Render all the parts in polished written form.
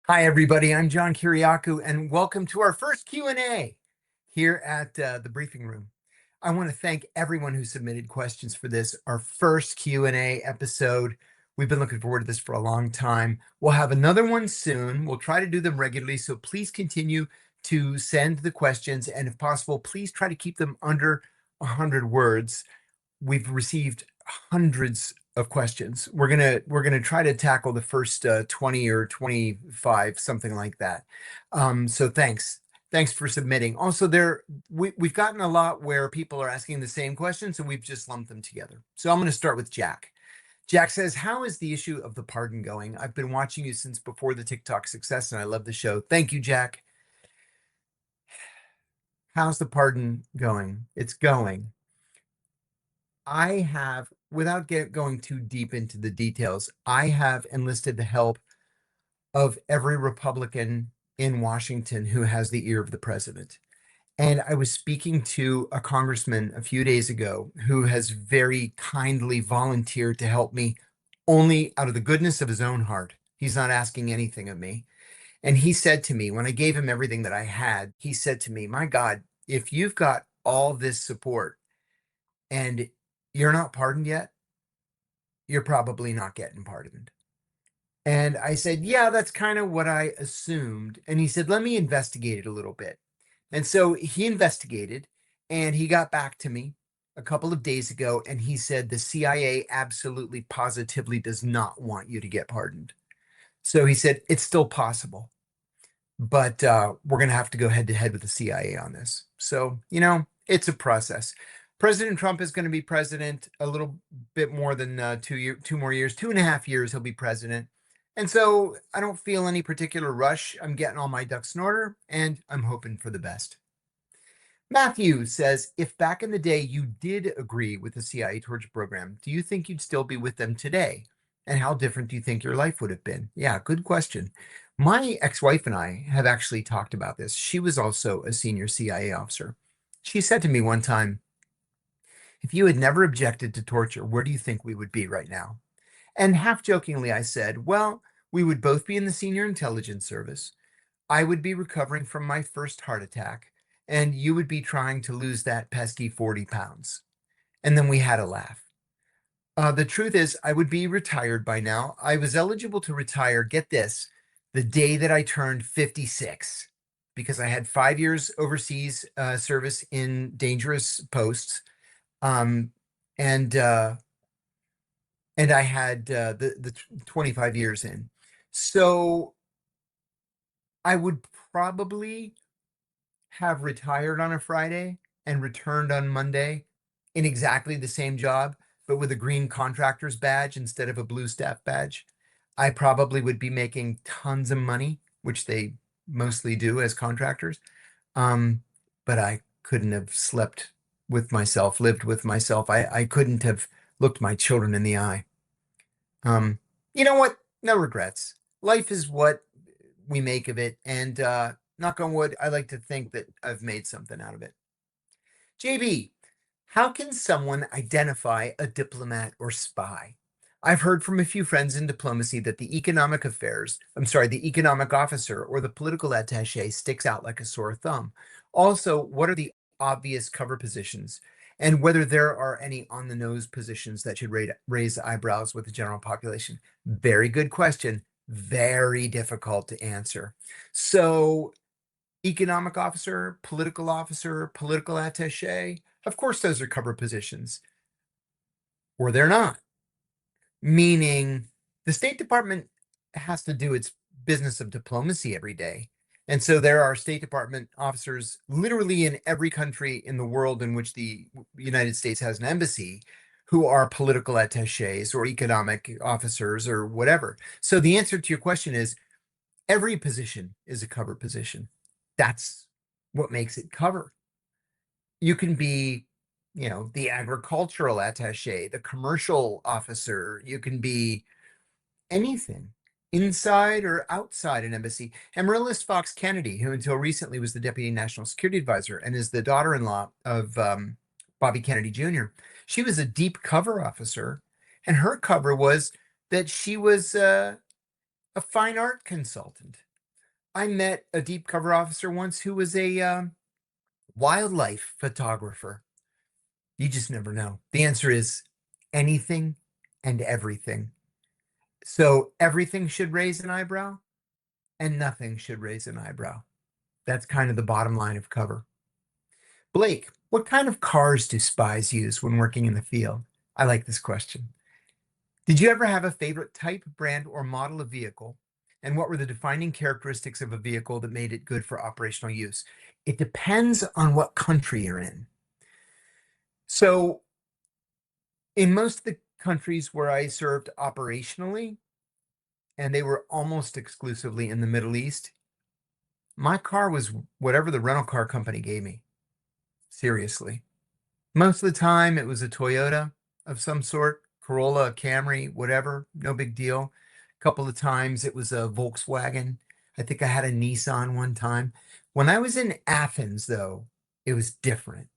Hi, everybody. I'm John Kiriakou, and welcome to our first Q&A here at the briefing room. I want to thank everyone who submitted questions for this, our first Q&A episode. We've been looking forward to this for a long time. We'll have another one soon. We'll try to do them regularly, so please continue to send the questions, and if possible, please try to keep them under 100 words. We've received hundreds of questions. We're gonna try to tackle the first 20 or 25, something like that. So thanks for submitting. Also, we've gotten a lot where people are asking the same questions, and we've just lumped them together. So I'm going to start with Jack. Jack says, "How is the issue of the pardon going? I've been watching you since before the TikTok success, and I love the show." Thank you, Jack. How's the pardon going? It's going. I have, without going too deep into the details, I have enlisted the help of every Republican in Washington who has the ear of the president. And I was speaking to a congressman a few days ago who has very kindly volunteered to help me only out of the goodness of his own heart. He's not asking anything of me. And he said to me, when I gave him everything that I had, he said to me, "My God, if you've got all this support and you're not pardoned yet, you're probably not getting pardoned." And I said, "Yeah, that's kind of what I assumed." And he said, "Let me investigate it a little bit." And so he investigated and he got back to me a couple of days ago and he said the CIA absolutely positively does not want you to get pardoned. So he said it's still possible, but we're going to have to go head to head with the CIA on this. So, it's a process. President Trump is going to be president a little bit more than 2 more years, 2.5 years, he'll be president. And so I don't feel any particular rush. I'm getting all my ducks in order and I'm hoping for the best. Matthew says, "If back in the day you did agree with the CIA torture program, do you think you'd still be with them today? And how different do you think your life would have been?" Yeah, good question. My ex-wife and I have actually talked about this. She was also a senior CIA officer. She said to me one time, "If you had never objected to torture, where do you think we would be right now?" And half jokingly, I said, "Well, we would both be in the senior intelligence service. I would be recovering from my first heart attack, and you would be trying to lose that pesky 40 pounds." And then we had a laugh. The truth is, I would be retired by now. I was eligible to retire, get this, the day that I turned 56, because I had 5 years overseas service in dangerous posts. Um, and and I had the 25 years in. So I would probably have retired on a Friday and returned on Monday in exactly the same job, but with a green contractor's badge instead of a blue staff badge. I probably would be making tons of money, which they mostly do as contractors. But I couldn't have slept with myself, lived with myself. I couldn't have looked my children in the eye. You know what? No regrets. Life is what we make of it. And knock on wood, I like to think that I've made something out of it. JB, how can someone identify a diplomat or spy? I've heard from a few friends in diplomacy that the economic officer or the political attaché sticks out like a sore thumb. Also, what are the obvious cover positions? And whether there are any on the nose positions that should raise eyebrows with the general population? Very good question. Very difficult to answer. So, economic officer, political attaché, of course, those are cover positions, or they're not. Meaning the State Department has to do its business of diplomacy every day. And so there are State Department officers literally in every country in the world in which the United States has an embassy who are political attachés or economic officers or whatever. So the answer to your question is every position is a cover position. That's what makes it cover. You can be, the agricultural attaché, the commercial officer. You can be anything inside or outside an embassy. Amaryllis Fox Kennedy, who until recently was the deputy national security advisor and is the daughter-in-law of Bobby Kennedy Jr., she was a deep cover officer, and her cover was that she was a fine art consultant. I met a deep cover officer once who was a wildlife photographer. You just never know. The answer is anything and everything. So everything should raise an eyebrow and nothing should raise an eyebrow. That's kind of the bottom line of cover. Blake, what kind of cars do spies use when working in the field? I like this question. Did you ever have a favorite type, brand, or model of vehicle? And what were the defining characteristics of a vehicle that made it good for operational use? It depends on what country you're in. So, in most of the countries where I served operationally, and they were almost exclusively in the Middle East, my car was whatever the rental car company gave me. Seriously. Most of the time, it was a Toyota of some sort, Corolla, Camry, whatever, no big deal. A couple of times it was a Volkswagen. I think I had a Nissan one time. When I was in Athens, though, it was different.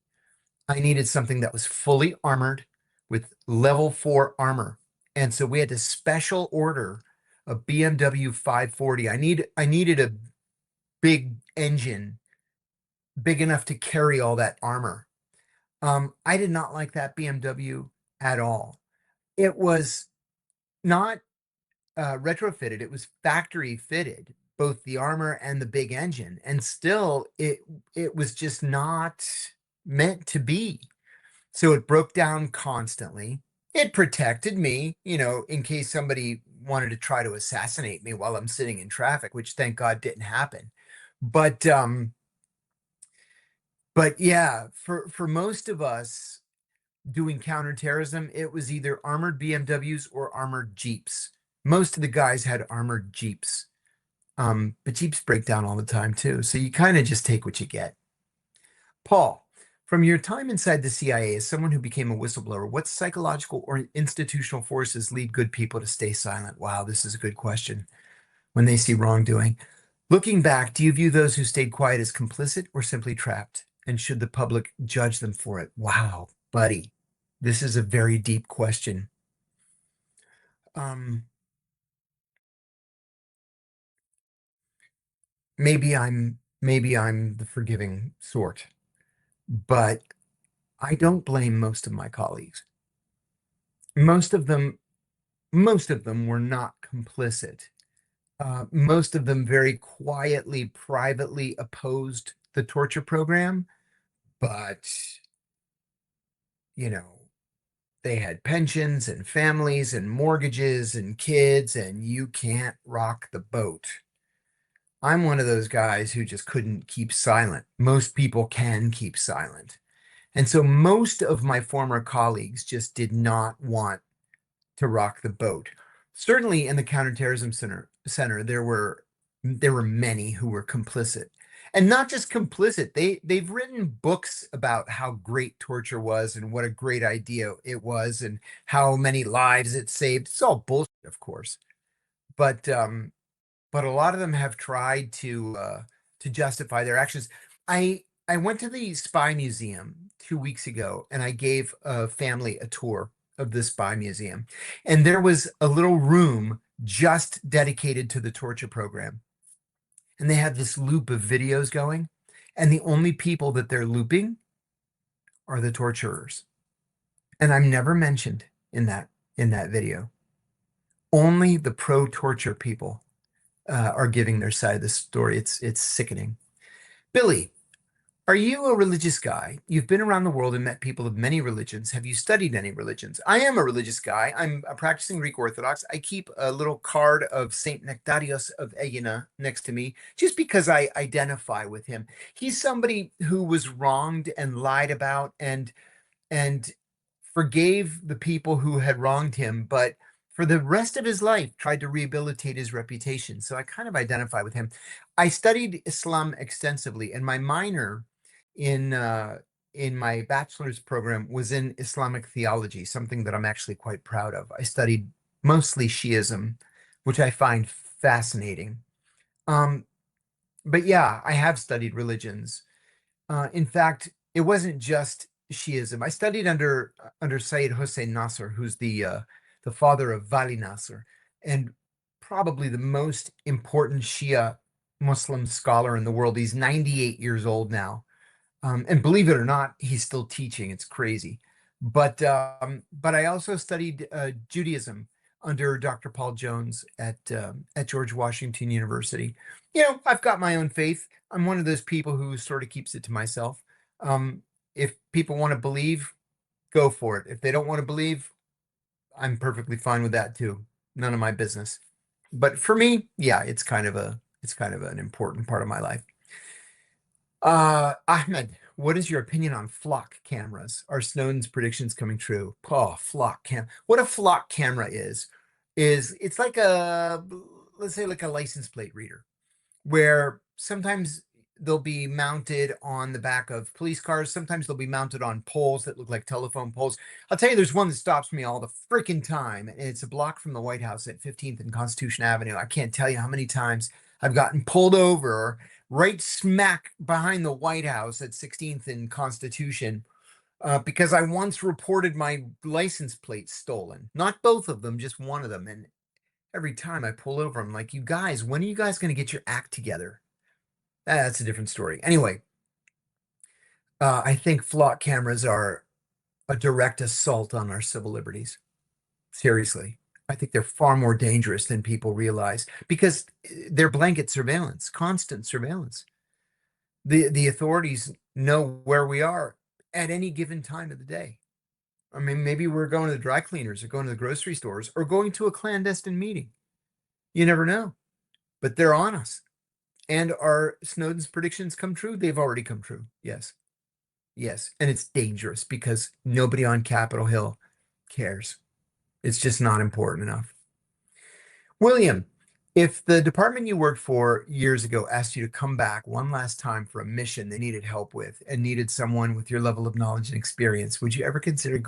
I needed something that was fully armored with level 4 armor. And so we had to special order a BMW 540. I needed a big engine, big enough to carry all that armor. I did not like that BMW at all. It was not retrofitted, it was factory fitted, both the armor and the big engine. And still it was just not meant to be. So it broke down constantly. It protected me, in case somebody wanted to try to assassinate me while I'm sitting in traffic, which thank God didn't happen. But yeah, for most of us doing counterterrorism, it was either armored BMWs or armored Jeeps. Most of the guys had armored Jeeps. But Jeeps break down all the time too. So you kind of just take what you get. Paul, from your time inside the CIA as someone who became a whistleblower, what psychological or institutional forces lead good people to stay silent? Wow, this is a good question. When they see wrongdoing. Looking back, do you view those who stayed quiet as complicit or simply trapped? And should the public judge them for it? Wow, buddy, this is a very deep question. Um, maybe I'm the forgiving sort, but I don't blame most of my colleagues. Most of them, most of them were not complicit. Most of them very quietly, privately opposed the torture program, but you know, they had pensions and families and mortgages and kids, and you can't rock the boat. I'm one of those guys who just couldn't keep silent. Most people can keep silent. And so most of my former colleagues just did not want to rock the boat. Certainly in the counterterrorism center there were many who were complicit. And not just complicit, they've written books about how great torture was and what a great idea it was and how many lives it saved. It's all bullshit, of course. But a lot of them have tried to justify their actions. I went to the Spy Museum 2 weeks ago, and I gave a family a tour of the Spy Museum, and there was a little room just dedicated to the torture program, and they have this loop of videos going, and the only people that they're looping are the torturers, and I'm never mentioned in that video. Only the pro-torture people are giving their side of the story. It's sickening. Billy, are you a religious guy? You've been around the world and met people of many religions. Have you studied any religions? I am a religious guy. I'm a practicing Greek Orthodox. I keep a little card of Saint Nectarios of Aegina next to me just because I identify with him. He's somebody who was wronged and lied about and forgave the people who had wronged him, but for the rest of his life tried to rehabilitate his reputation. So I kind of identify with him. I studied Islam extensively, and my minor in in my bachelor's program was in Islamic theology, something that I'm actually quite proud of. I studied mostly Shiism, which I find fascinating. Um, but yeah, I have studied religions. In fact, it wasn't just Shiism. I studied under Sayyid Hossein Nasr, who's the father of Vali Nasr, and probably the most important Shia Muslim scholar in the world. He's 98 years old now. And believe it or not, he's still teaching. It's crazy. But I also studied Judaism under Dr. Paul Jones at George Washington University. I've got my own faith. I'm one of those people who sort of keeps it to myself. If people want to believe, go for it. If they don't want to believe, I'm perfectly fine with that too. None of my business. But for me, yeah, it's kind of an important part of my life. Ahmed, what is your opinion on flock cameras? Are Snowden's predictions coming true? Oh, flock cam. What a flock camera is it's like let's say like a license plate reader, where sometimes they'll be mounted on the back of police cars. Sometimes they'll be mounted on poles that look like telephone poles. I'll tell you, there's one that stops me all the freaking time, and it's a block from the White House at 15th and Constitution Avenue. I can't tell you how many times I've gotten pulled over right smack behind the White House at 16th and Constitution because I once reported my license plate stolen. Not both of them, just one of them. And every time I pull over, I'm like, you guys, when are you guys going to get your act together? That's a different story. Anyway, I think flock cameras are a direct assault on our civil liberties. Seriously. I think they're far more dangerous than people realize because they're blanket surveillance, constant surveillance. The authorities know where we are at any given time of the day. I mean, maybe we're going to the dry cleaners or going to the grocery stores or going to a clandestine meeting. You never know, but they're on us. And are Snowden's predictions come true? They've already come true. Yes. Yes. And it's dangerous because nobody on Capitol Hill cares. It's just not important enough. William, if the department you worked for years ago asked you to come back one last time for a mission they needed help with and needed someone with your level of knowledge and experience, would you ever consider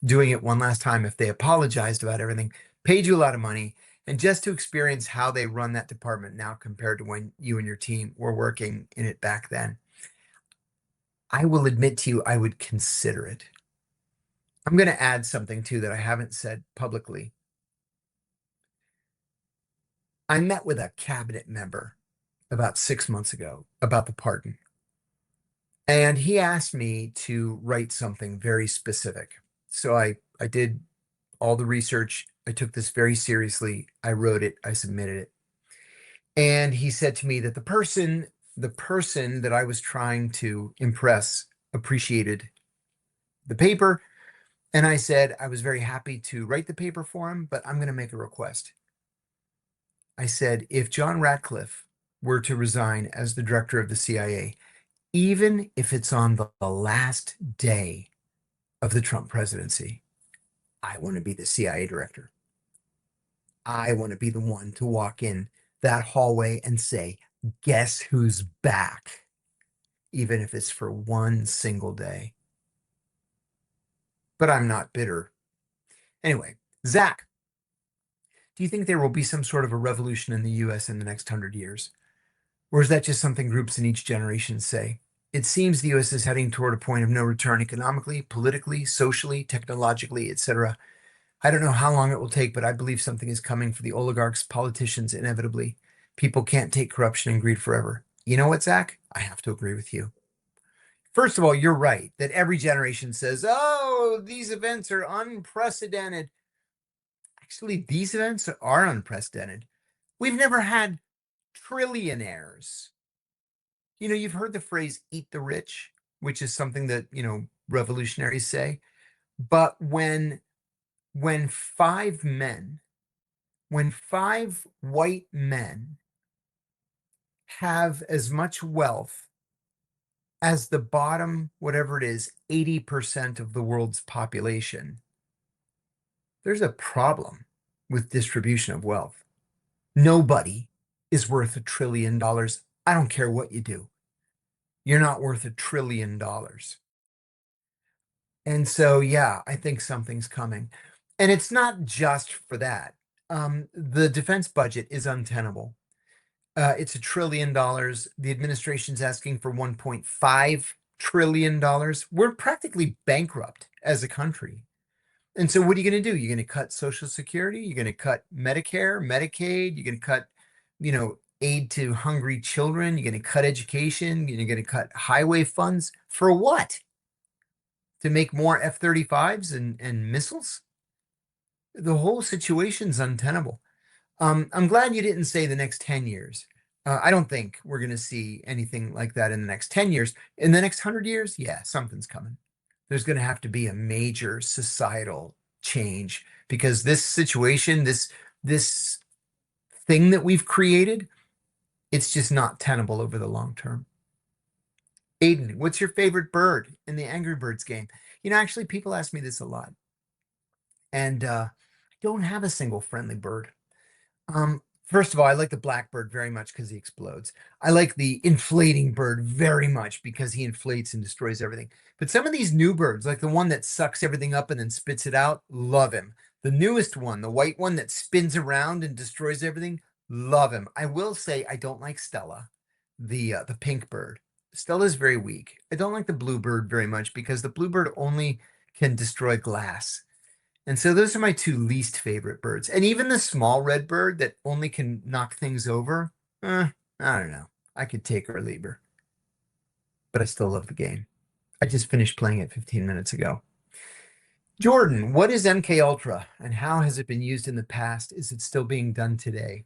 doing it one last time if they apologized about everything, paid you a lot of money, and just to experience how they run that department now compared to when you and your team were working in it back then? I will admit to you, I would consider it. I'm going to add something too that I haven't said publicly. I met with a cabinet member about 6 months ago about the pardon. And he asked me to write something very specific. So I did all the research. I took this very seriously. I wrote it, I submitted it. And he said to me that the person that I was trying to impress appreciated the paper. And I said I was very happy to write the paper for him, but I'm going to make a request. I said, if John Ratcliffe were to resign as the director of the CIA, even if it's on the last day of the Trump presidency, I want to be the CIA director. I want to be the one to walk in that hallway and say, guess who's back? Even if it's for one single day. But I'm not bitter. Anyway, Zach, do you think there will be some sort of a revolution in the US in the next 100 years? Or is that just something groups in each generation say? It seems the US is heading toward a point of no return economically, politically, socially, technologically, etc. I don't know how long it will take, but I believe something is coming for the oligarchs, politicians, inevitably. People can't take corruption and greed forever. You know what, Zach? I have to agree with you. First of all, you're right that every generation says, oh, these events are unprecedented. Actually, these events are unprecedented. We've never had trillionaires. You've heard the phrase eat the rich, which is something that, revolutionaries say. But when five white men have as much wealth as the bottom, whatever it is, 80% of the world's population, there's a problem with distribution of wealth. Nobody is worth $1 trillion. I don't care what you do. You're not worth $1 trillion. And so, yeah, I think something's coming. And it's not just for that. The defense budget is untenable. It's $1 trillion. The administration's asking for $1.5 trillion. We're practically bankrupt as a country. And so what are you going to do? You're going to cut Social Security? You're going to cut Medicare, Medicaid? You're going to cut, aid to hungry children. You're going to cut education. You're going to cut highway funds. For what? To make more F-35s and missiles? The whole situation's untenable. I'm glad you didn't say the next 10 years. I don't think we're going to see anything like that in the next 10 years. In the next 100 years, yeah, something's coming. There's going to have to be a major societal change because this situation, this thing that we've created, it's just not tenable over the long term. Aiden, what's your favorite bird in the Angry Birds game? Actually, people ask me this a lot, and I don't have a single friendly bird. First of all, I like the blackbird very much because he explodes. I like the inflating bird very much because he inflates and destroys everything. But some of these new birds, like the one that sucks everything up and then spits it out, love him. The newest one, the white one that spins around and destroys everything, love him. I will say I don't like Stella, the pink bird. Stella's very weak. I don't like the bluebird very much because the bluebird only can destroy glass. And so those are my two least favorite birds. And even the small red bird that only can knock things over, I don't know. I could take or leave her. But I still love the game. I just finished playing it 15 minutes ago. Jordan, what is MK Ultra and how has it been used in the past? Is it still being done today?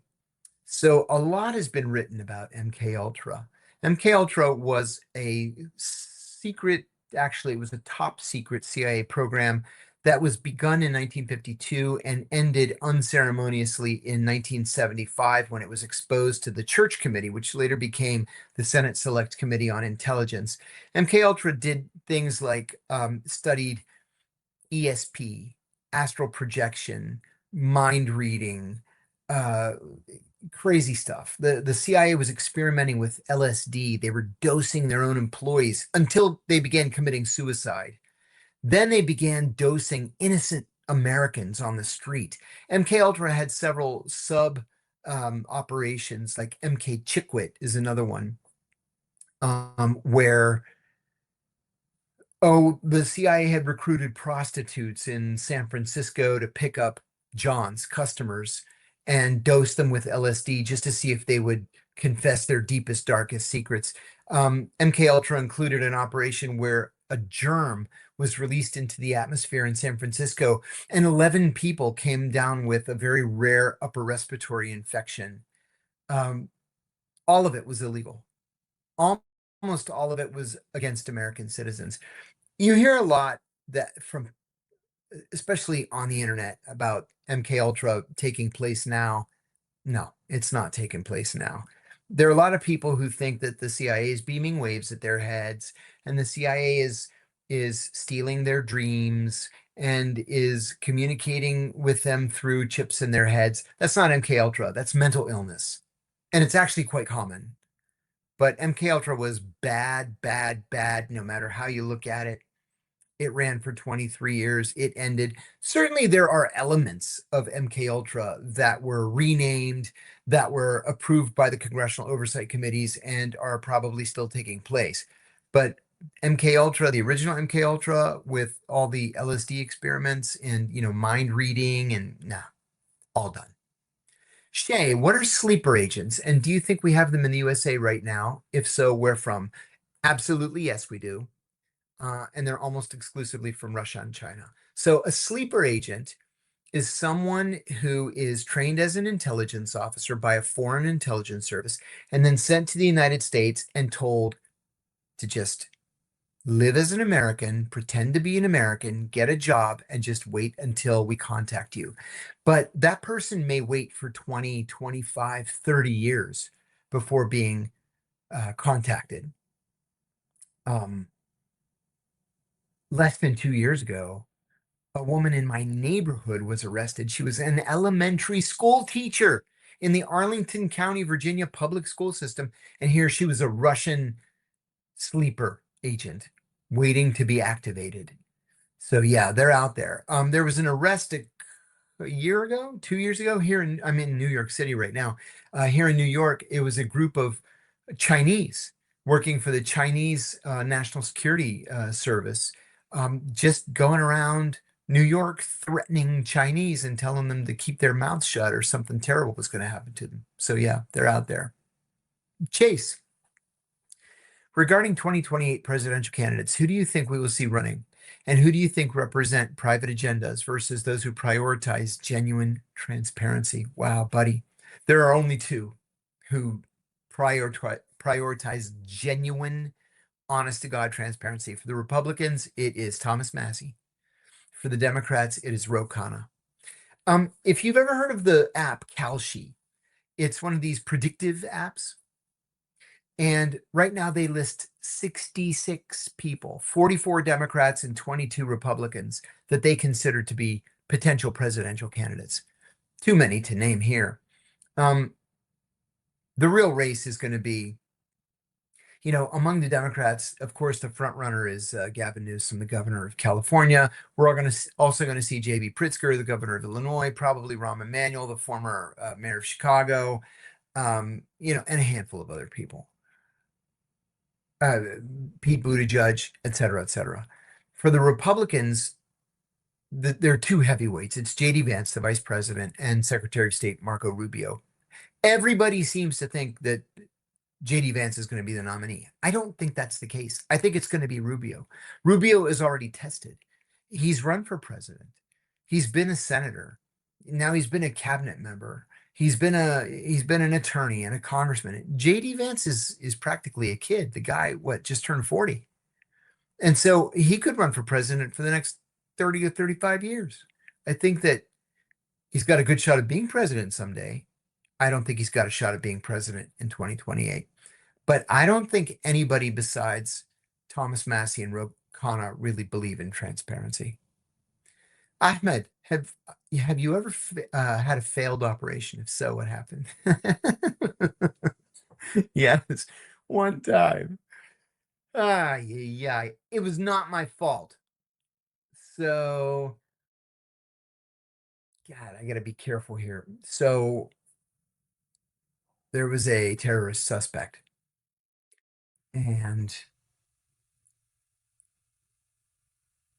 So a lot has been written about MK Ultra. MK Ultra was a secret, actually, it was a top secret CIA program that was begun in 1952 and ended unceremoniously in 1975 when it was exposed to the Church Committee, which later became the Senate Select Committee on Intelligence. MK Ultra did things like studied ESP, astral projection, mind reading, crazy stuff. The CIA was experimenting with LSD. They were dosing their own employees until they began committing suicide. Then they began dosing innocent Americans on the street. MK Ultra had several sub operations, like MK Chickwit is another one, where the CIA had recruited prostitutes in San Francisco to pick up John's customers and dose them with LSD just to see if they would confess their deepest, darkest secrets. MK Ultra included an operation where a germ was released into the atmosphere in San Francisco, and 11 people came down with a very rare upper respiratory infection. All of it was illegal. Almost all of it was against American citizens. You hear a lot that from, especially on the internet, about MK Ultra taking place now. No, it's not taking place now. There are a lot of people who think that the CIA is beaming waves at their heads, and the CIA is stealing their dreams and is communicating with them through chips in their heads. That's not MK Ultra. That's mental illness, and it's actually quite common. But MK Ultra was bad, bad, bad. No matter how you look at it. It ran for 23 years. It ended. Certainly, there are elements of MK Ultra that were renamed, that were approved by the congressional oversight committees, and are probably still taking place. But MK Ultra, the original MK Ultra, with all the LSD experiments and mind reading, and all done. Shay, what are sleeper agents, and do you think we have them in the USA right now? If so, where from? Absolutely, yes, we do. And they're almost exclusively from Russia and China. So a sleeper agent is someone who is trained as an intelligence officer by a foreign intelligence service and then sent to the United States and told to just live as an American, pretend to be an American, get a job, and just wait until we contact you. But that person may wait for 20, 25, 30 years before being contacted. Less than 2 years ago, a woman in my neighborhood was arrested. She was an elementary school teacher in the Arlington County, Virginia public school system. And here she was a Russian sleeper agent waiting to be activated. So yeah, they're out there. There was an arrest a year ago, 2 years ago I'm in New York City right now. Here in New York, it was a group of Chinese working for the Chinese National Security Service, just going around New York threatening Chinese and telling them to keep their mouths shut or something terrible was going to happen to them. So yeah, they're out there. Chase, regarding 2028 presidential candidates, who do you think we will see running? And who do you think represent private agendas versus those who prioritize genuine transparency? Wow, buddy. There are only two who prioritize genuine, honest to God transparency. For the Republicans, it is Thomas Massie. For the Democrats, it is Ro Khanna. If you've ever heard of the app Kalshi, it's one of these predictive apps. And right now they list 66 people, 44 Democrats and 22 Republicans that they consider to be potential presidential candidates. Too many to name here. The real race is going to be, among the Democrats, of course, the front runner is Gavin Newsom, the governor of California. We're also going to see J.B. Pritzker, the governor of Illinois, probably Rahm Emanuel, the former mayor of Chicago, and a handful of other people. Pete Buttigieg, et cetera, et cetera. For the Republicans, there are two heavyweights. It's J.D. Vance, the vice president, and Secretary of State Marco Rubio. Everybody seems to think that J.D. Vance is going to be the nominee. I don't think that's the case. I think it's going to be Rubio. Rubio is already tested. He's run for president. He's been a senator. Now he's been a cabinet member. He's been an attorney and a congressman. J.D. Vance is practically a kid. The guy, just turned 40. And so he could run for president for the next 30 or 35 years. I think that he's got a good shot at being president someday. I don't think he's got a shot at being president in 2028. But I don't think anybody besides Thomas Massie and Ro Khanna really believe in transparency. Ahmed, have you ever had a failed operation? If so, what happened? Yes, one time. Yeah. It was not my fault. So, God, I got to be careful here. So, there was a terrorist suspect, and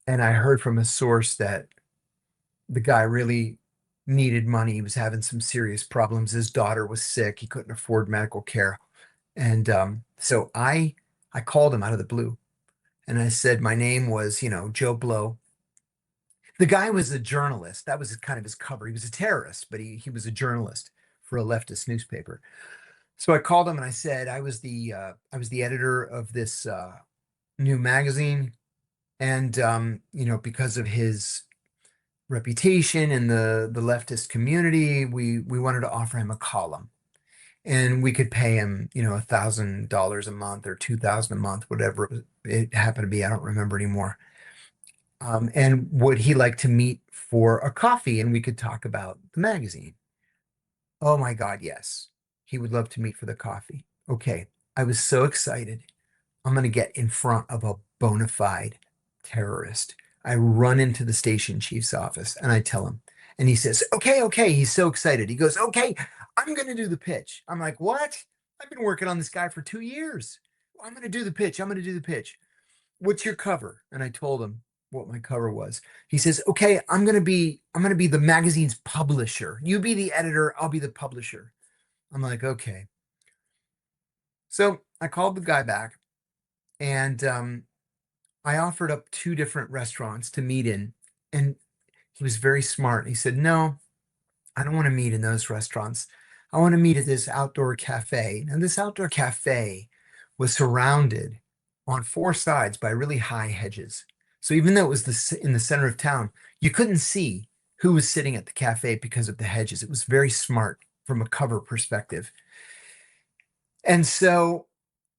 I heard from a source that the guy really needed money. He was having some serious problems. His daughter was sick. He couldn't afford medical care. And so I called him out of the blue, and I said my name was, Joe Blow. The guy was a journalist. That was kind of his cover. He was a terrorist, but he was a journalist for a leftist newspaper. So I called him and I said I was the editor of this new magazine, and because of his reputation in the leftist community, we wanted to offer him a column, and we could pay him $1,000 a month or $2,000 a month, whatever it happened to be. I don't remember anymore. And would he like to meet for a coffee and we could talk about the magazine? Oh my God, yes. He would love to meet for the coffee. Okay. I was so excited. I'm going to get in front of a bona fide terrorist. I run into the station chief's office and I tell him, and he says, okay. He's so excited. He goes, okay, I'm going to do the pitch. I'm like, what? I've been working on this guy for 2 years. I'm going to do the pitch. What's your cover? And I told him what my cover was. He says, okay, I'm going to be the magazine's publisher. You be the editor. I'll be the publisher. I'm like, okay. So I called the guy back, and I offered up 2 different restaurants to meet in, and he was very smart. He said, no, I don't want to meet in those restaurants. I want to meet at this outdoor cafe. Now, this outdoor cafe was surrounded on 4 sides by really high hedges. So even though it was in the center of town, you couldn't see who was sitting at the cafe because of the hedges. It was very smart from a cover perspective. And so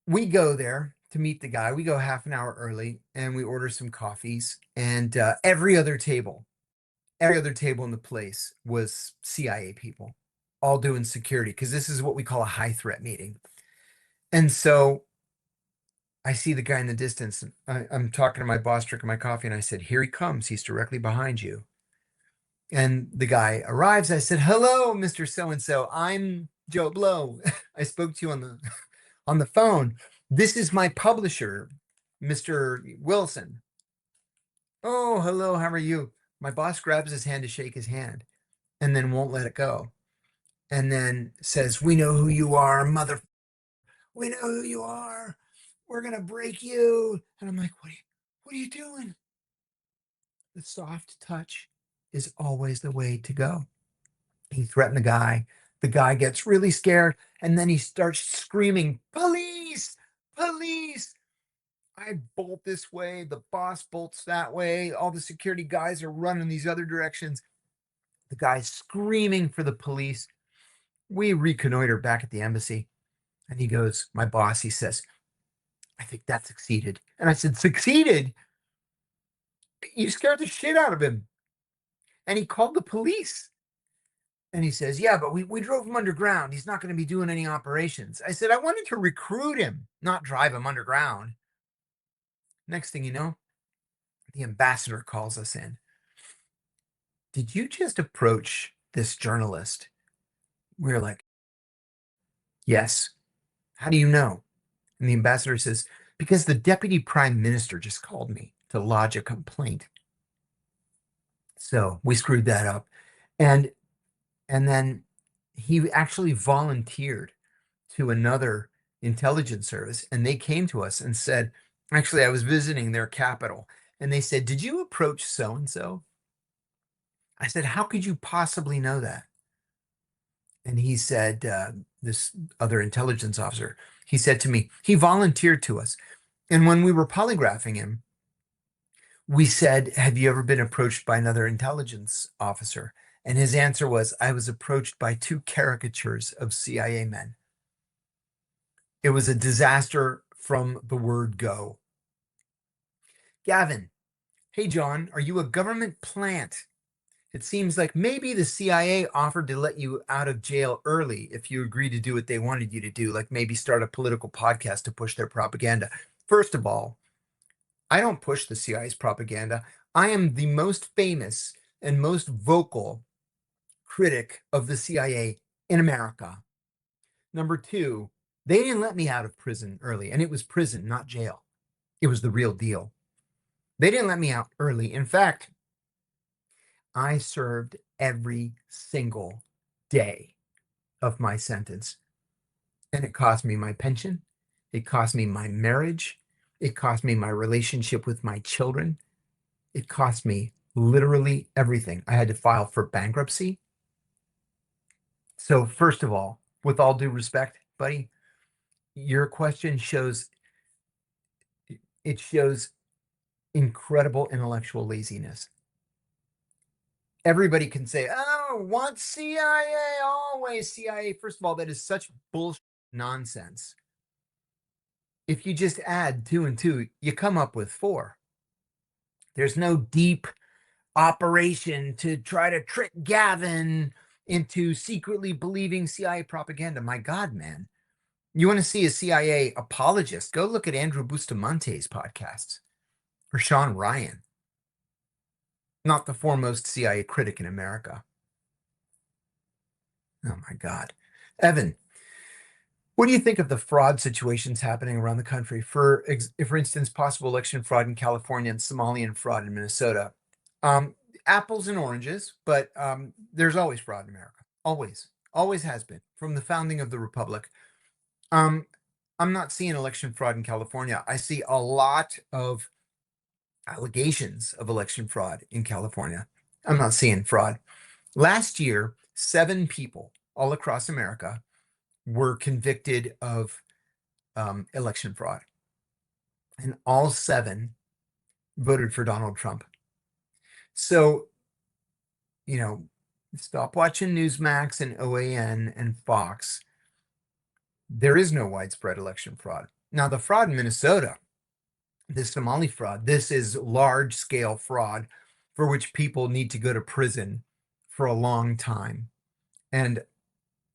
we go there to meet the guy. We go half an hour early and we order some coffees, and every other table in the place was CIA people, all doing security, because this is what we call a high threat meeting. And so I see the guy in the distance. I'm talking to my boss, drinking my coffee, and I said, here he comes. He's directly behind you. And the guy arrives. I said, hello, Mr. So-and-so. I'm Joe Blow. I spoke to you on the phone. This is my publisher, Mr. Wilson. Oh, hello. How are you? My boss grabs his hand to shake his hand and then won't let it go. And then says, we know who you are, mother. We know who you are. We're going to break you. And I'm like, what are you doing? The soft touch is always the way to go. He threatened the guy. The guy gets really scared. And then he starts screaming, police, police. I bolt this way. The boss bolts that way. All the security guys are running these other directions. The guy's screaming for the police. We reconnoiter back at the embassy. And he goes, my boss, he says, I think that succeeded. And I said, succeeded? You scared the shit out of him. And he called the police. And he says, yeah, but we drove him underground. He's not going to be doing any operations. I said, I wanted to recruit him, not drive him underground. Next thing you know, the ambassador calls us in. Did you just approach this journalist? We're like, yes. How do you know? And the ambassador says, because the deputy prime minister just called me to lodge a complaint. So we screwed that up. And then he actually volunteered to another intelligence service, and they came to us and said, actually, I was visiting their capital, and they said, did you approach so-and-so? I said, how could you possibly know that? And he said, this other intelligence officer, he said to me, he volunteered to us. And when we were polygraphing him, we said, have you ever been approached by another intelligence officer? And his answer was, I was approached by 2 caricatures of CIA men. It was a disaster from the word go. Gavin, hey, John, are you a government plant? It seems like maybe the CIA offered to let you out of jail early if you agreed to do what they wanted you to do, like maybe start a political podcast to push their propaganda. First of all, I don't push the CIA's propaganda. I am the most famous and most vocal critic of the CIA in America. Number 2, they didn't let me out of prison early, and it was prison, not jail. It was the real deal. They didn't let me out early. In fact, I served every single day of my sentence, and it cost me my pension. It cost me my marriage. It cost me my relationship with my children. It cost me literally everything. I had to file for bankruptcy. So first of all, with all due respect, buddy, your question shows incredible intellectual laziness. Everybody can say, oh, once CIA, always CIA. First of all, that is such bullshit nonsense. If you just add 2 and 2, you come up with 4. There's no deep operation to try to trick Gavin into secretly believing CIA propaganda. My God, man. You want to see a CIA apologist? Go look at Andrew Bustamante's podcasts, or Sean Ryan, not the foremost CIA critic in America. Oh my God. Evan, what do you think of the fraud situations happening around the country? For instance, possible election fraud in California and Somalian fraud in Minnesota. Apples and oranges, but there's always fraud in America. Always has been from the founding of the republic. I'm not seeing election fraud in California. I see a lot of allegations of election fraud in California. I'm not seeing fraud. Last year, 7 people all across America were convicted of election fraud, and all 7 voted for Donald Trump. So, stop watching Newsmax and OAN and Fox. There is no widespread election fraud. Now, the fraud in Minnesota, this Somali fraud, this is large scale fraud for which people need to go to prison for a long time. And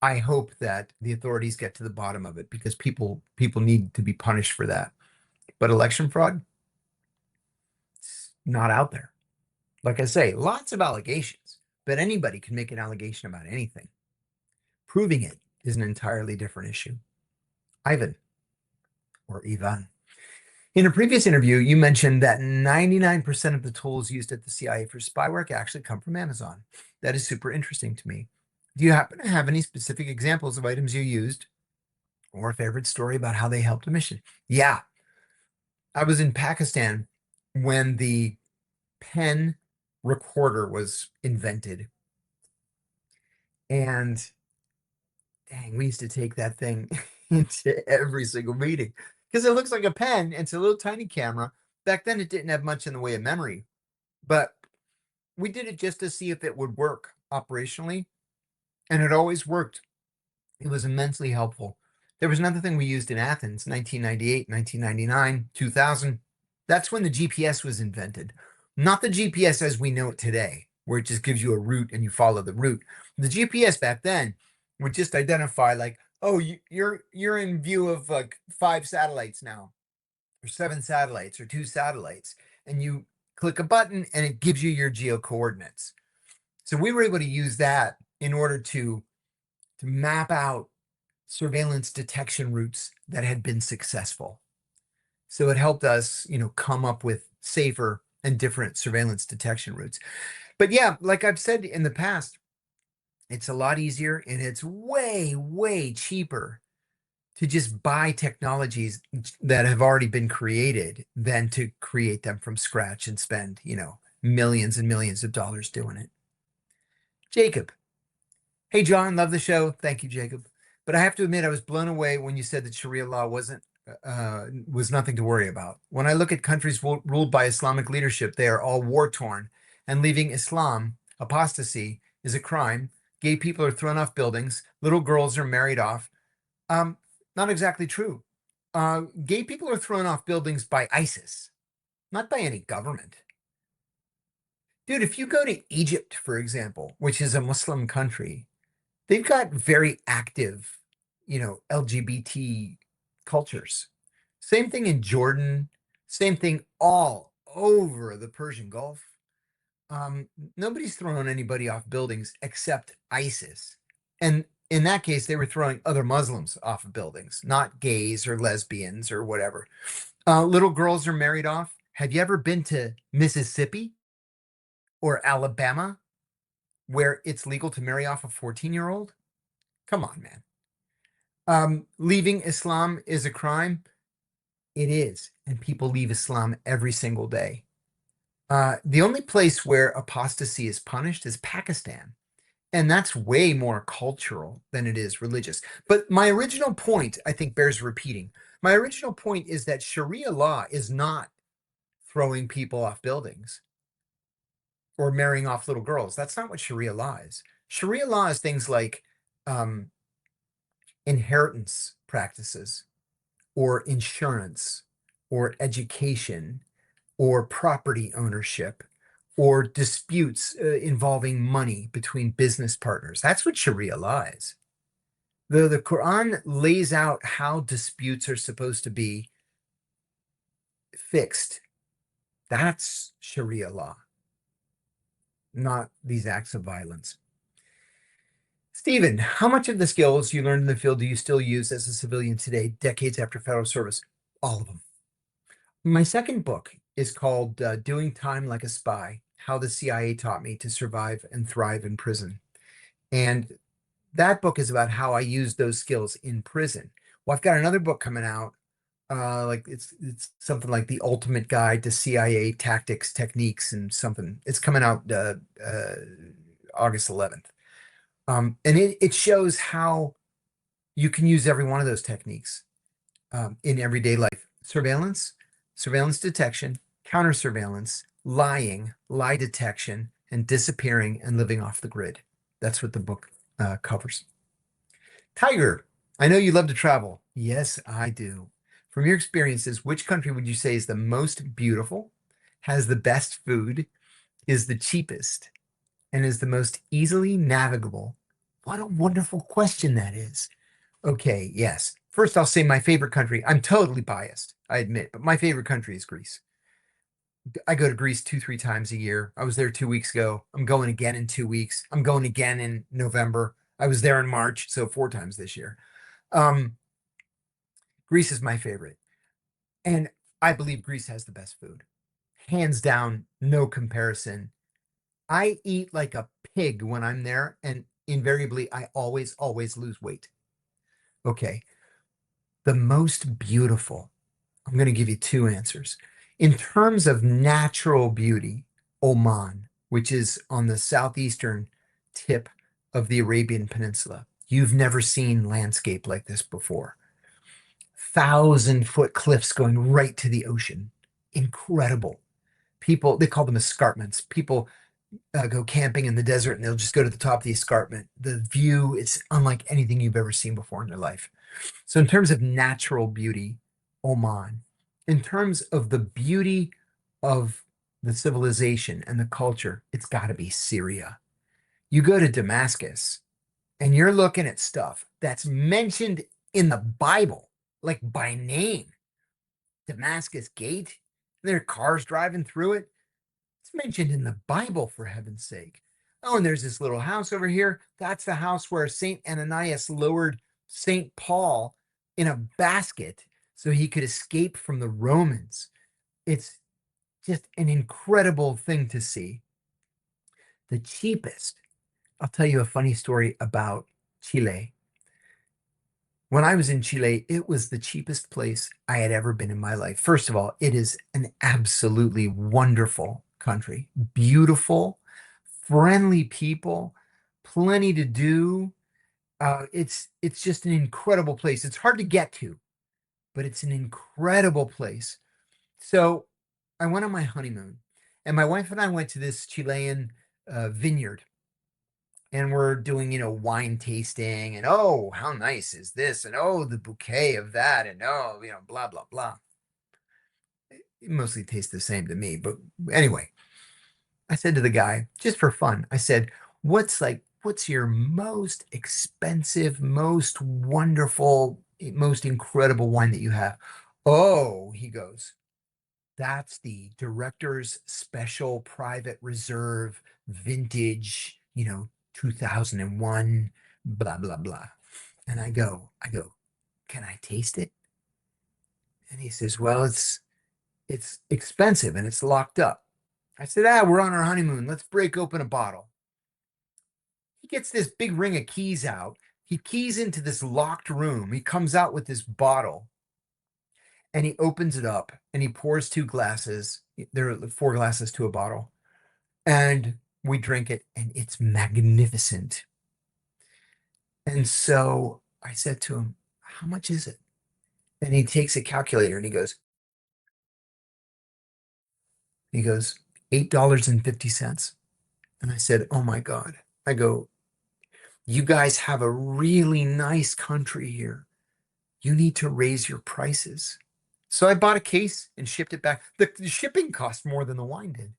I hope that the authorities get to the bottom of it, because people need to be punished for that. But election fraud, it's not out there. Like I say, lots of allegations, but anybody can make an allegation about anything. Proving it is an entirely different issue. Ivan, or Ivan. In a previous interview, you mentioned that 99% of the tools used at the CIA for spy work actually come from Amazon. That is super interesting to me. Do you happen to have any specific examples of items you used or a favorite story about how they helped a mission. Yeah, I was in Pakistan when the pen recorder was invented. And dang, we used to take that thing into every single meeting because it looks like a pen. It's a little tiny camera. Back then, it didn't have much in the way of memory, but we did it just to see if it would work operationally. And it always worked. It was immensely helpful. There was another thing we used in Athens, 1998, 1999, 2000. That's when the GPS was invented. Not the GPS as we know it today, where it just gives you a route and you follow the route. The GPS back then would just identify like, oh, you're in view of like 5 satellites now, or 7 satellites, or 2 satellites, and you click a button and it gives you your geo coordinates. So we were able to use that in order to map out surveillance detection routes that had been successful. So it helped us, come up with safer and different surveillance detection routes. But yeah, like I've said in the past, it's a lot easier and it's way, way cheaper to just buy technologies that have already been created than to create them from scratch and spend, millions and millions of dollars doing it. Jacob. Hey, John, love the show. Thank you, Jacob. But I have to admit, I was blown away when you said that Sharia law was nothing to worry about. When I look at countries ruled by Islamic leadership, they are all war torn, and leaving Islam, apostasy, is a crime. Gay people are thrown off buildings. Little girls are married off. Um, Not exactly true. Gay people are thrown off buildings by ISIS, not by any government. Dude, if you go to Egypt, for example, which is a Muslim country, they've got very active, LGBT cultures. Same thing in Jordan, same thing all over the Persian Gulf. Nobody's throwing anybody off buildings except ISIS. And in that case, they were throwing other Muslims off of buildings, not gays or lesbians or whatever. Little girls are married off. Have you ever been to Mississippi or Alabama where it's legal to marry off a 14-year-old? Come on, man. Leaving Islam is a crime. It is. And people leave Islam every single day. The only place where apostasy is punished is Pakistan. And that's way more cultural than it is religious. But my original point, I think, bears repeating. My original point is that Sharia law is not throwing people off buildings or marrying off little girls. That's not what Sharia law is. Sharia law is things like inheritance practices, or insurance, or education, or property ownership, or disputes involving money between business partners. That's what Sharia law is. The Quran lays out how disputes are supposed to be fixed. That's Sharia law, not these acts of violence. Stephen, how much of the skills you learned in the field do you still use as a civilian today, decades after federal service? All of them. My second book is called Doing Time Like a Spy: How the CIA Taught Me to Survive and Thrive in Prison. And that book is about how I use those skills in prison. Well, I've got another book coming out. Like it's something like The Ultimate Guide to CIA Tactics, Techniques, and something. It's coming out August 11th. And it shows how you can use every one of those techniques in everyday life. Surveillance detection, counter surveillance, lying, lie detection, and disappearing and living off the grid. That's what the book covers. Tiger, I know you love to travel. Yes, I do. From your experiences, which country would you say is the most beautiful, has the best food, is the cheapest, and is the most easily navigable? What a wonderful question that is. Okay, yes. First, I'll say my favorite country. I'm totally biased, I admit, but my favorite country is Greece. I go to Greece 2, 3 times a year. I was there 2 weeks ago. I'm going again in 2 weeks. I'm going again in November. I was there in March, so 4 times this year. Greece is my favorite. And I believe Greece has the best food. Hands down, no comparison. I eat like a pig when I'm there, and invariably, I always lose weight. Okay. The most beautiful. I'm going to give you two answers. In terms of natural beauty, Oman, which is on the southeastern tip of the Arabian Peninsula. You've never seen landscape like this before. 1,000-foot cliffs going right to the ocean. Incredible. People, they call them escarpments. People go camping in the desert and they'll just go to the top of the escarpment. The view is unlike anything you've ever seen before in your life. So, in terms of natural beauty, Oman. In terms of the beauty of the civilization and the culture, it's got to be Syria. You go to Damascus and you're looking at stuff that's mentioned in the Bible, like by name. Damascus Gate, there are cars driving through it. It's mentioned in the Bible, for heaven's sake. Oh, and there's this little house over here. That's the house where St. Ananias lowered St. Paul in a basket so he could escape from the Romans. It's just an incredible thing to see. The cheapest, I'll tell you a funny story about Chile. When I was in Chile, it was the cheapest place I had ever been in my life. First of all, it is an absolutely wonderful country, beautiful, friendly people, plenty to do. It's just an incredible place. It's hard to get to, but it's an incredible place. So I went on my honeymoon, and my wife and I went to this Chilean vineyard, and we're doing, wine tasting, and oh, how nice is this? And oh, the bouquet of that, and oh, blah, blah, blah. It mostly tastes the same to me. But anyway, I said to the guy, just for fun, I said, what's your most expensive, most wonderful, most incredible wine that you have? Oh, he goes, that's the director's special private reserve vintage, 2001, blah, blah, blah. And I go, can I taste it? And he says, well, it's expensive and it's locked up. I said, we're on our honeymoon. Let's break open a bottle. He gets this big ring of keys out. He keys into this locked room. He comes out with this bottle and he opens it up and he pours 2 glasses. There are 4 glasses to a bottle. And we drink it and it's magnificent. And so I said to him, how much is it? And he takes a calculator and he goes, $8.50. And I said, oh my God. I go, you guys have a really nice country here. You need to raise your prices. So I bought a case and shipped it back. The shipping cost more than the wine did.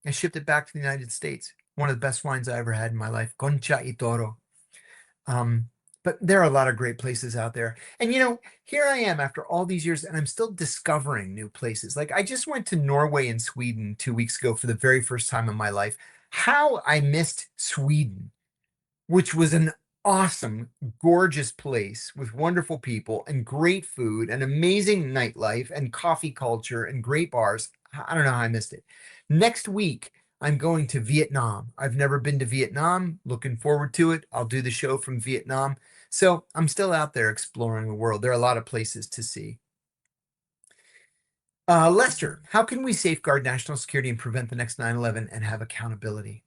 I shipped it back to the United States. One of the best wines I ever had in my life, Concha y Toro. But there are a lot of great places out there. And here I am after all these years, and I'm still discovering new places. Like I just went to Norway and Sweden 2 weeks ago for the very first time in my life. How I missed Sweden, which was an awesome, gorgeous place with wonderful people and great food and amazing nightlife and coffee culture and great bars. I don't know how I missed it. Next week, I'm going to Vietnam. I've never been to Vietnam. Looking forward to it. I'll do the show from Vietnam. So I'm still out there exploring the world. There are a lot of places to see. Lester, how can we safeguard national security and prevent the next 9/11 and have accountability?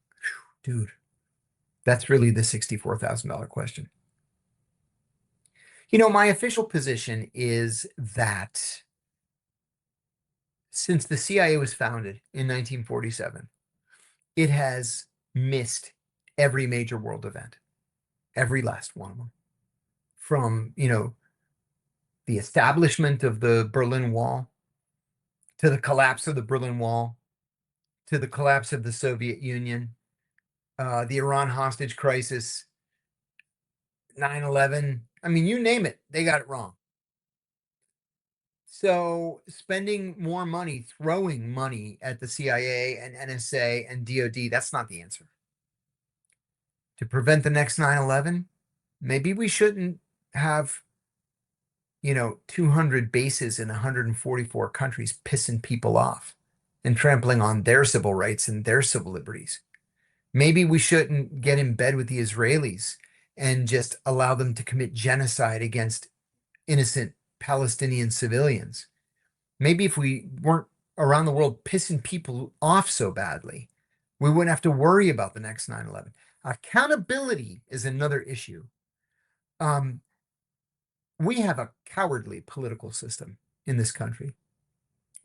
Whew, dude, that's really the $64,000 question. My official position is that since the CIA was founded in 1947, it has missed every major world event, every last one of them. From, the establishment of the Berlin Wall to the collapse of the Berlin Wall to the collapse of the Soviet Union, the Iran hostage crisis, 9/11. I mean, you name it, they got it wrong. So spending more money, throwing money at the CIA and NSA and DOD, that's not the answer. To prevent the next 9/11, maybe we shouldn't have 200 bases in 144 countries pissing people off and trampling on their civil rights and their civil liberties. Maybe we shouldn't get in bed with the Israelis and just allow them to commit genocide against innocent Palestinian civilians. Maybe if we weren't around the world pissing people off so badly, we wouldn't have to worry about the next 9/11. Accountability is another issue. Um, we have a cowardly political system in this country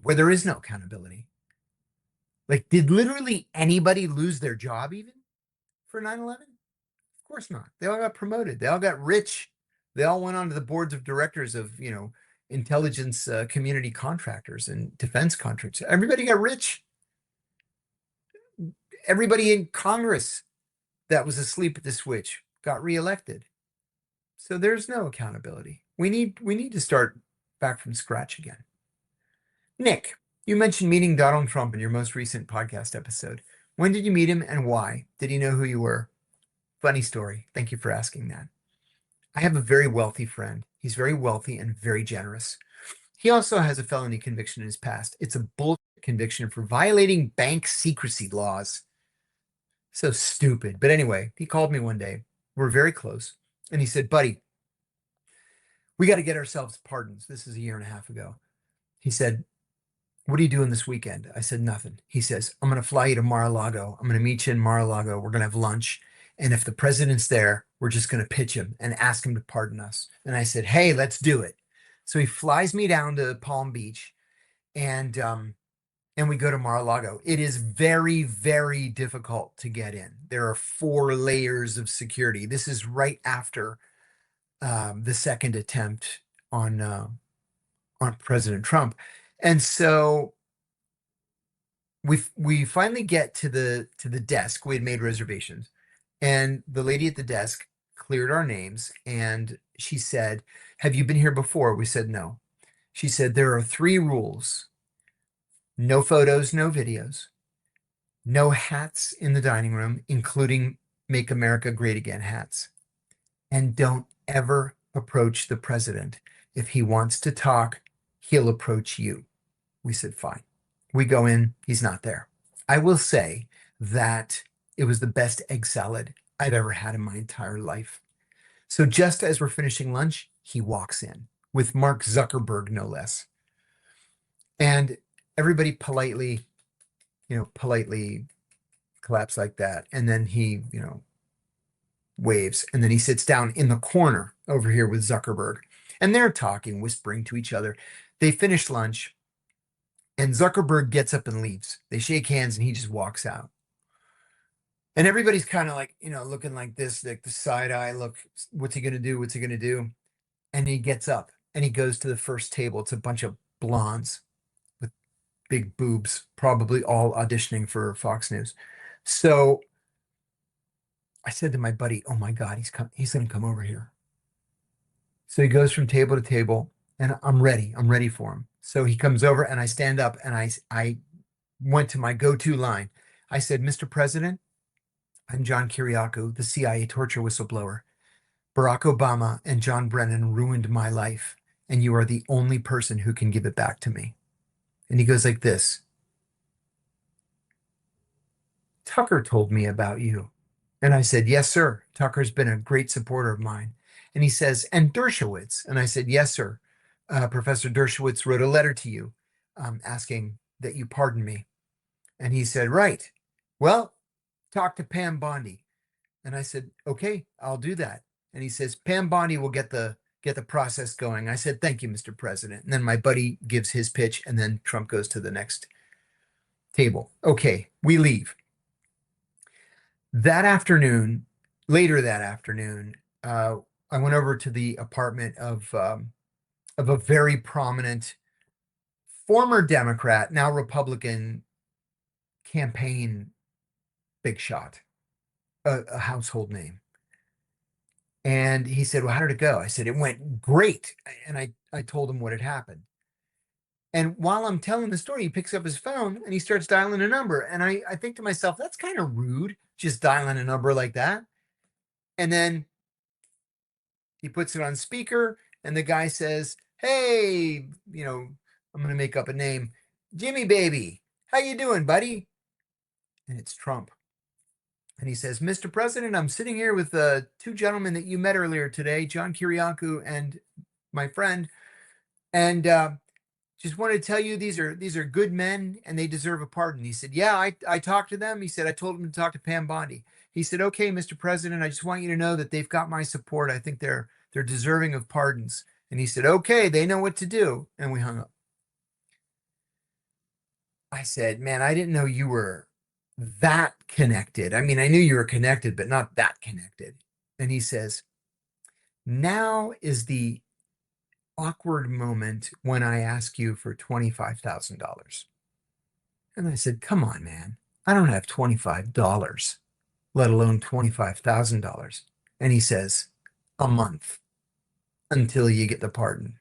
where there is no accountability. Like, did literally anybody lose their job even for 9/11? Of course not. They all got promoted. They all got rich. They all went on to the boards of directors of, intelligence community contractors and defense contractors. Everybody got rich. Everybody in Congress that was asleep at the switch got reelected. So there's no accountability. We need to start back from scratch again. Nick, you mentioned meeting Donald Trump in your most recent podcast episode. When did you meet him and why? Did he know who you were? Funny story. Thank you for asking that. I have a very wealthy friend. He's very wealthy and very generous. He also has a felony conviction in his past. It's a bullshit conviction for violating bank secrecy laws. So stupid. But anyway, he called me one day. We're very close. And he said, buddy, we got to get ourselves pardons. This is a year and a half ago. He said, what are you doing this weekend? I said, nothing. He says, I'm going to fly you to Mar-a-Lago. I'm going to meet you in Mar-a-Lago. We're going to have lunch. And if the president's there, we're just going to pitch him and ask him to pardon us. And I said, hey, let's do it. So he flies me down to Palm Beach and we go to Mar-a-Lago. It is very, very difficult to get in. There are 4 layers of security. This is right after the second attempt on President Trump. And so we finally get to the desk. We had made reservations. And the lady at the desk cleared our names and she said, have you been here before? We said no. She said, there are 3 rules. No photos, no videos, no hats in the dining room, including Make America Great Again hats. And don't ever approach the president. If he wants to talk, he'll approach you. We said, fine. We go in, he's not there. I will say that it was the best egg salad I've ever had in my entire life. So just as we're finishing lunch, he walks in with Mark Zuckerberg, no less. And everybody politely claps like that. And then he, waves. And then he sits down in the corner over here with Zuckerberg. And they're talking, whispering to each other. They finish lunch and Zuckerberg gets up and leaves. They shake hands and he just walks out. And everybody's kind of like, looking like this, like the side eye look, what's he going to do? What's he going to do? And he gets up and he goes to the first table. It's a bunch of blondes with big boobs, probably all auditioning for Fox News. So I said to my buddy, oh my God, he's going to come over here. So he goes from table to table and I'm ready for him. So he comes over and I stand up and I went to my go-to line. I said, Mr. President, I'm John Kiriakou, the CIA torture whistleblower. Barack Obama and John Brennan ruined my life, and you are the only person who can give it back to me. And he goes like this. Tucker told me about you. And I said, yes, sir. Tucker's been a great supporter of mine. And he says, and Dershowitz. And I said, yes, sir. Professor Dershowitz wrote a letter to you asking that you pardon me. And he said, right. Well, talk to Pam Bondi. And I said, okay, I'll do that. And he says, Pam Bondi will get the process going. I said, thank you, Mr. President. And then my buddy gives his pitch and then Trump goes to the next table. Okay, we leave. Later that afternoon, I went over to the apartment of a very prominent former Democrat, now Republican campaign big shot, a household name. And he said, well, how did it go? I said, it went great. And I told him what had happened. And while I'm telling the story, he picks up his phone and he starts dialing a number. And I think to myself, that's kind of rude, just dialing a number like that. And then he puts it on speaker and the guy says, hey, I'm going to make up a name. Jimmy baby, how you doing, buddy? And it's Trump. And he says, Mr. President, I'm sitting here with 2 gentlemen that you met earlier today, John Kiriakou and my friend. And just wanted to tell you these are good men and they deserve a pardon. He said, yeah, I talked to them. He said, I told him to talk to Pam Bondi. He said, okay, Mr. President, I just want you to know that they've got my support. I think they're deserving of pardons. And he said, okay, they know what to do. And we hung up. I said, man, I didn't know you were that connected. I mean, I knew you were connected, but not that connected. And he says, now is the awkward moment when I ask you for $25,000. And I said, come on, man. I don't have $25, let alone $25,000. And he says, a month until you get the pardon.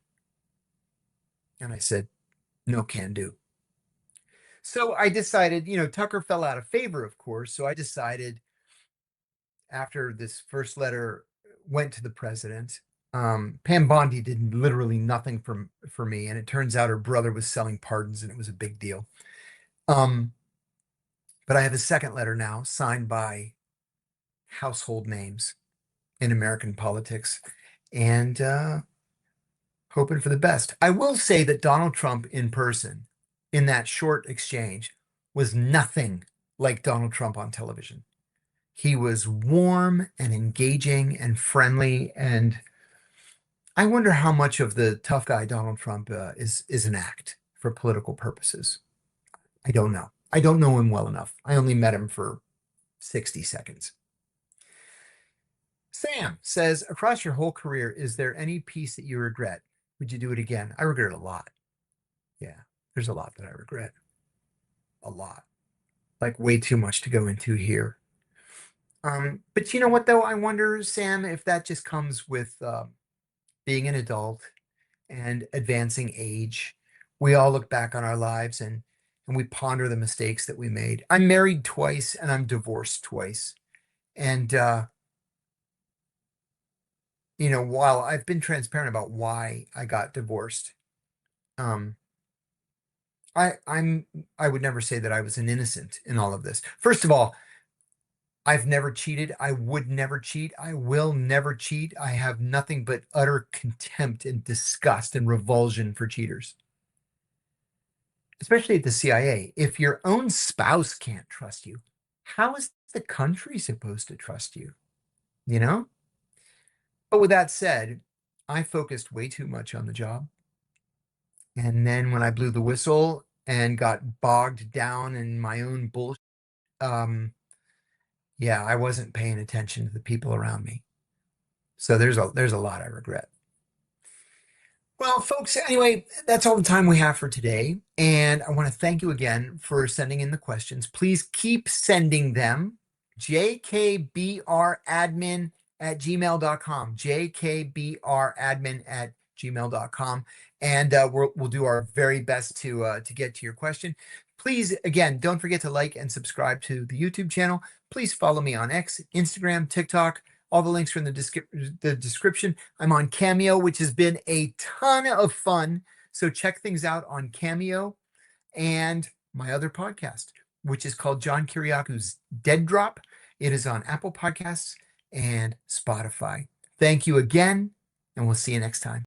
And I said, no can do. So I decided, Tucker fell out of favor, of course. So I decided after this first letter went to the president, Pam Bondi did literally nothing for me. And it turns out her brother was selling pardons and it was a big deal. But I have a second letter now signed by household names in American politics and hoping for the best. I will say that Donald Trump in person in that short exchange was nothing like Donald Trump on television. He was warm and engaging and friendly. And I wonder how much of the tough guy Donald Trump is an act for political purposes. I don't know. I don't know him well enough. I only met him for 60 seconds. Sam says, across your whole career, is there any piece that you regret? Would you do it again? I regret a lot. Yeah, there's a lot that I regret. A lot. Like way too much to go into here. But you know what, though? I wonder, Sam, if that just comes with being an adult and advancing age. We all look back on our lives and we ponder the mistakes that we made. I'm married twice and I'm divorced twice. And while I've been transparent about why I got divorced, I would never say that I was an innocent in all of this. First of all, I've never cheated. I would never cheat. I will never cheat. I have nothing but utter contempt and disgust and revulsion for cheaters, especially at the CIA. If your own spouse can't trust you, how is the country supposed to trust you? But with that said, I focused way too much on the job. And then when I blew the whistle and got bogged down in my own bullshit, yeah, I wasn't paying attention to the people around me. So there's a lot I regret. Well, folks, anyway, that's all the time we have for today. And I want to thank you again for sending in the questions. Please keep sending them. jkbradmin@gmail.com. jkbradmin@gmail.com. And we'll do our very best to get to your question. Please, again, don't forget to like and subscribe to the YouTube channel. Please follow me on X, Instagram, TikTok. All the links are in the description. I'm on Cameo, which has been a ton of fun. So check things out on Cameo and my other podcast, which is called John Kiriakou's Dead Drop. It is on Apple Podcasts and Spotify. Thank you again, and we'll see you next time.